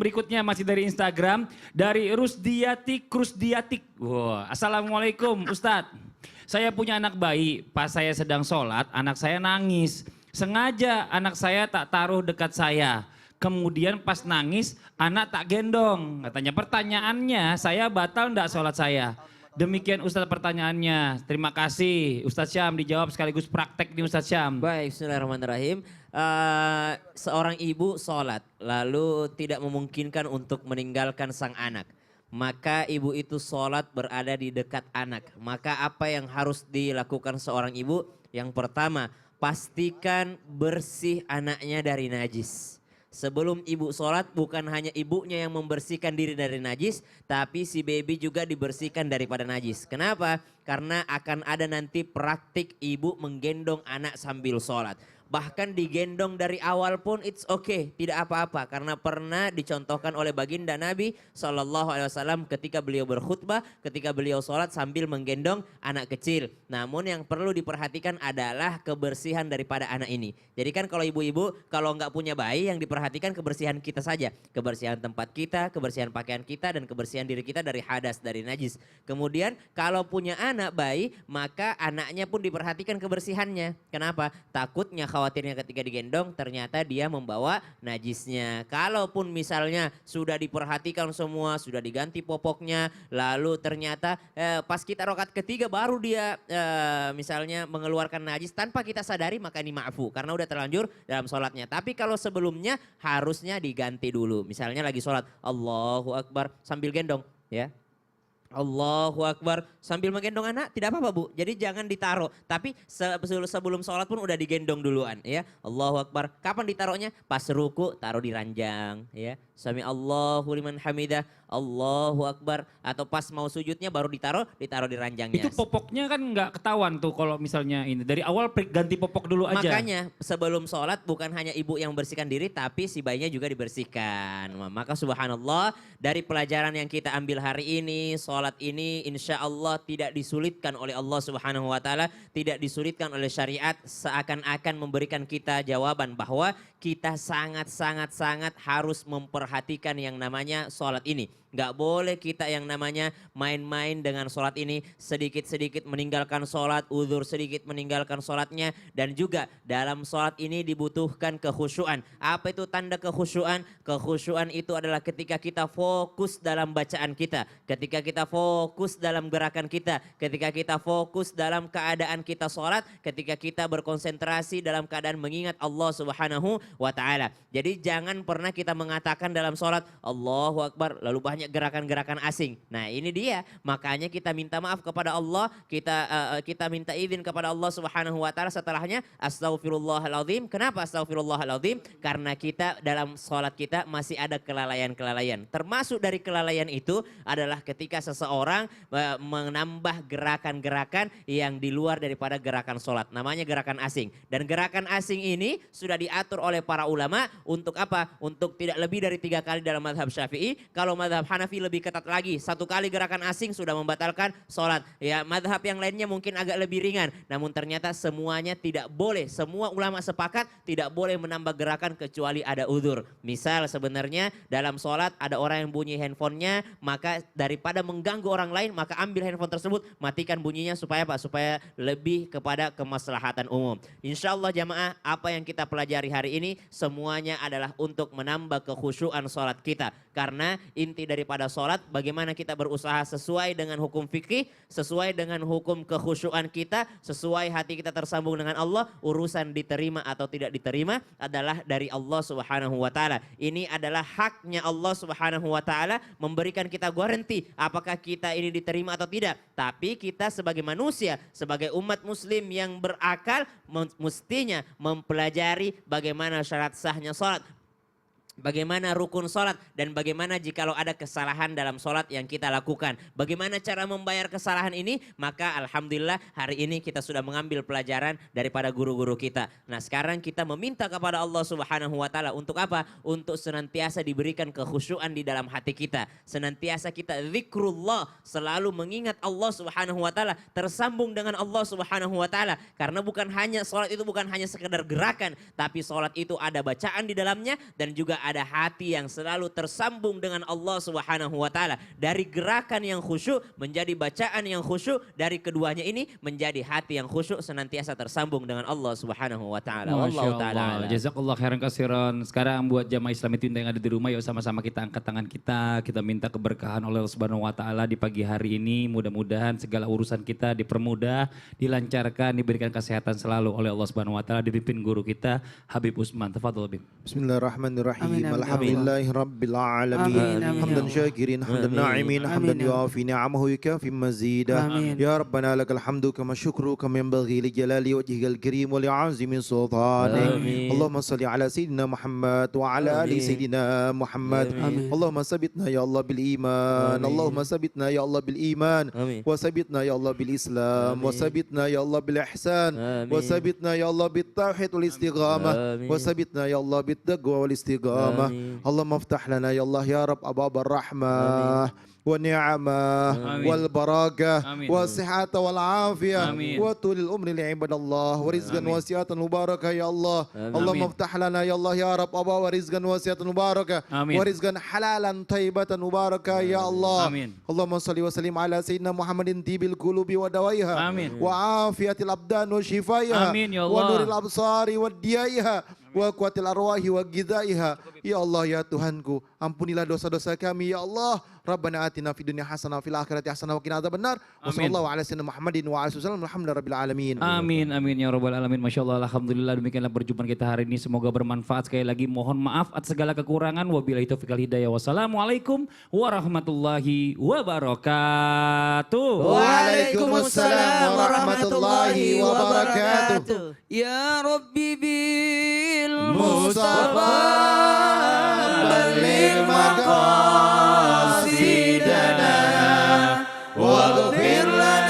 berikutnya masih dari Instagram. Dari Rusdiatik. Wow. Assalamualaikum Ustadz. Saya punya anak bayi, pas saya sedang sholat anak saya nangis. Sengaja anak saya tak taruh dekat saya. Kemudian pas nangis anak tak gendong. Katanya pertanyaannya saya batal enggak sholat saya? Demikian Ustadz pertanyaannya. Terima kasih Ustadz Syam, dijawab sekaligus praktek nih Ustadz Syam. Baik, bismillahirrahmanirrahim. Seorang ibu sholat lalu tidak memungkinkan untuk meninggalkan sang anak. Maka ibu itu sholat berada di dekat anak. Maka apa yang harus dilakukan seorang ibu? Yang pertama, pastikan bersih anaknya dari najis. Sebelum ibu sholat bukan hanya ibunya yang membersihkan diri dari najis, tapi si baby juga dibersihkan daripada najis. Kenapa? Karena akan ada nanti praktik ibu menggendong anak sambil sholat. Bahkan digendong dari awal pun it's okay, tidak apa-apa. Karena pernah dicontohkan oleh baginda Nabi SAW ketika beliau berkhutbah, ketika beliau sholat sambil menggendong anak kecil. Namun yang perlu diperhatikan adalah kebersihan daripada anak ini. Jadi kan kalau ibu-ibu kalau nggak punya bayi yang diperhatikan kebersihan kita saja. Kebersihan tempat kita, kebersihan pakaian kita, dan kebersihan diri kita dari hadas, dari najis. Kemudian kalau punya anak bayi maka anaknya pun diperhatikan kebersihannya. Kenapa? Takutnya khawatirnya ketika digendong ternyata dia membawa najisnya. Kalaupun misalnya sudah diperhatikan semua, sudah diganti popoknya, lalu ternyata pas kita rokat ketiga baru dia misalnya mengeluarkan najis tanpa kita sadari, maka ini ma'fu karena udah terlanjur dalam sholatnya. Tapi kalau sebelumnya harusnya diganti dulu. Misalnya lagi sholat Allahu Akbar sambil gendong ya. Allahu Akbar sambil menggendong anak tidak apa-apa Bu. Jadi jangan ditaruh. Tapi sebelum sholat pun udah digendong duluan ya. Allahu Akbar. Kapan ditaruhnya? Pas ruku taruh di ranjang ya. Sami Allahu liman hamidah. Allahu Akbar. Atau pas mau sujudnya baru ditaruh di ranjangnya. Itu popoknya kan nggak ketahuan tuh kalau misalnya ini. Dari awal ganti popok dulu aja. Makanya sebelum sholat bukan hanya ibu yang membersihkan diri tapi si bayinya juga dibersihkan. Maka subhanallah dari pelajaran yang kita ambil hari ini, sholat ini insya Allah tidak disulitkan oleh Allah Subhanahu wa Ta'ala, tidak disulitkan oleh syariat, seakan-akan memberikan kita jawaban bahwa kita sangat harus memperhatikan yang namanya sholat ini. Gak boleh kita yang namanya main-main dengan sholat ini, sedikit-sedikit meninggalkan sholat, uzur sedikit meninggalkan sholatnya. Dan juga dalam sholat ini dibutuhkan kekhusyuan. Apa itu tanda kekhusyuan? Kekhusyuan itu adalah ketika kita fokus dalam bacaan kita, ketika kita fokus dalam gerakan kita, ketika kita fokus dalam keadaan kita sholat, ketika kita berkonsentrasi dalam keadaan mengingat Allah Subhanahu wa Ta'ala. Jadi jangan pernah kita mengatakan dalam sholat Allahu Akbar lalu banyak gerakan-gerakan asing. Nah ini dia, makanya kita minta maaf kepada Allah, kita minta izin kepada Allah Subhanahu wa Ta'ala setelahnya astaghfirullahaladzim. Kenapa astaghfirullahaladzim? Karena kita dalam sholat kita masih ada kelalaian-kelalaian. Termasuk dari kelalaian itu adalah ketika seseorang menambah gerakan-gerakan yang di luar daripada gerakan sholat. Namanya gerakan asing. Dan gerakan asing ini sudah diatur oleh para ulama untuk apa? Untuk tidak lebih dari 3 kali dalam mazhab Syafi'i. Kalau mazhab Hanafi lebih ketat lagi, 1 kali gerakan asing sudah membatalkan sholat. Ya, mazhab yang lainnya mungkin agak lebih ringan, namun ternyata semuanya tidak boleh. Semua ulama sepakat tidak boleh menambah gerakan kecuali ada uzur. Misal sebenarnya dalam sholat ada orang yang bunyi handphonenya, maka daripada mengganggu orang lain, maka ambil handphone tersebut, matikan bunyinya supaya apa? Supaya lebih kepada kemaslahatan umum. Insya Allah jamaah, apa yang kita pelajari hari ini semuanya adalah untuk menambah kekhusyuan sholat kita. Karena inti daripada sholat bagaimana kita berusaha sesuai dengan hukum fikih, sesuai dengan hukum kekhusyuan kita, sesuai hati kita tersambung dengan Allah. Urusan diterima atau tidak diterima adalah dari Allah Subhanahu wa Ta'ala. Ini adalah haknya Allah Subhanahu wa Ta'ala memberikan kita garansi apakah kita ini diterima atau tidak. Tapi kita sebagai manusia, sebagai umat muslim yang berakal, mestinya mempelajari bagaimana syarat sahnya sholat, bagaimana rukun sholat, dan bagaimana jikalau ada kesalahan dalam sholat yang kita lakukan. Bagaimana cara membayar kesalahan ini? Maka alhamdulillah hari ini kita sudah mengambil pelajaran daripada guru-guru kita. Nah sekarang kita meminta kepada Allah Subhanahu wa Ta'ala untuk apa? Untuk senantiasa diberikan kekhusyuan di dalam hati kita. Senantiasa kita zikrullah, selalu mengingat Allah Subhanahu wa Ta'ala, tersambung dengan Allah Subhanahu wa Ta'ala. Karena bukan hanya sholat itu bukan hanya sekedar gerakan, tapi sholat itu ada bacaan di dalamnya dan juga ada hati yang selalu tersambung dengan Allah Subhanahu wa taala. Dari gerakan yang khusyuk menjadi bacaan yang khusyuk, dari keduanya ini menjadi hati yang khusyuk senantiasa tersambung dengan Allah Subhanahu wa taala. Wallahu taala. Jazakallah khairan kasiran. Sekarang buat jamaah Islam itu yang ada di rumah, yuk sama-sama kita angkat tangan kita minta keberkahan oleh Allah Subhanahu wa taala di pagi hari ini. Mudah-mudahan segala urusan kita dipermudah, dilancarkan, diberikan kesehatan selalu oleh Allah Subhanahu wa taala, dipimpin guru kita Habib Usman. Tafadhol Habib. Bismillahirrahmanirrahim. Amin, amin. Alhamdulillahirabbil alamin. Amin, amin, Hamdan ya syakirin, hamdan na'imin, hamdan Amin, ya yuafi ni'amahu yukafi mazida. Amin. Ya Rabbana lakal hamdu kama syukru kama yanbaghi li jalali wajhikal karim wa li'azimi sultanik. Amin. Allahumma salli ala sayyidina Muhammad wa ala ali Amin. sayyidina Muhammad. Amin. Allahumma sabitna ya Allah bil iman. Amin. Allahumma sabitna ya Allah bil iman. Amin. Wa sabitna ya Allah bil Islam. Wa Amin. sabitna ya Allah bil ihsan. Amin. Wa sabitna ya Allah bit tauhid wal istighamah. Amin. Wa sabitna ya Allah bit taqwa wal istighamah. Amin. اللهم افتح لنا يا الله يا رب أبواب الرحمة والنعمة آمين. والبركة آمين. والصحة والعافية آمين. وطول الأمر لعباد الله ورزقا آمين. واسعة مباركة يا الله آمين. اللهم آمين. افتح لنا يا الله يا رب أبواب رزقا واسعة مباركة آمين. ورزقا حلالا طيبة مباركة يا الله آمين. اللهم صل وسلم على سيدنا محمد طيب القلوب ودوائها آمين. وعافية الأبدان وشفائها آمين يا الله. ونور الأبصار وديائها wa kuatil arwahi wa gidaiha. Ya Allah ya Tuhanku, ampunilah dosa-dosa kami ya Allah. Rabbana atina fid dunya hasanah wa fil akhirati hasanah wa qina adzabannar. Wa Amin. sallallahu ala sayyidina Muhammadin wa ala alihi wasallam. Alhamdulillahirabbil alamin. Amin, amin ya rabbal alamin. Masya Allah, alhamdulillah, demikianlah perjumpaan kita hari ini. Semoga bermanfaat. Sekali lagi mohon maaf atas segala kekurangan. Wabillahi taufiq wal hidayah. Wassalamualaikum warahmatullahi wabarakatuh. Waalaikumsalam warahmatullahi wabarakatuh. Ya Rabbi bil Mustafa balligh maqasidana waghfir lana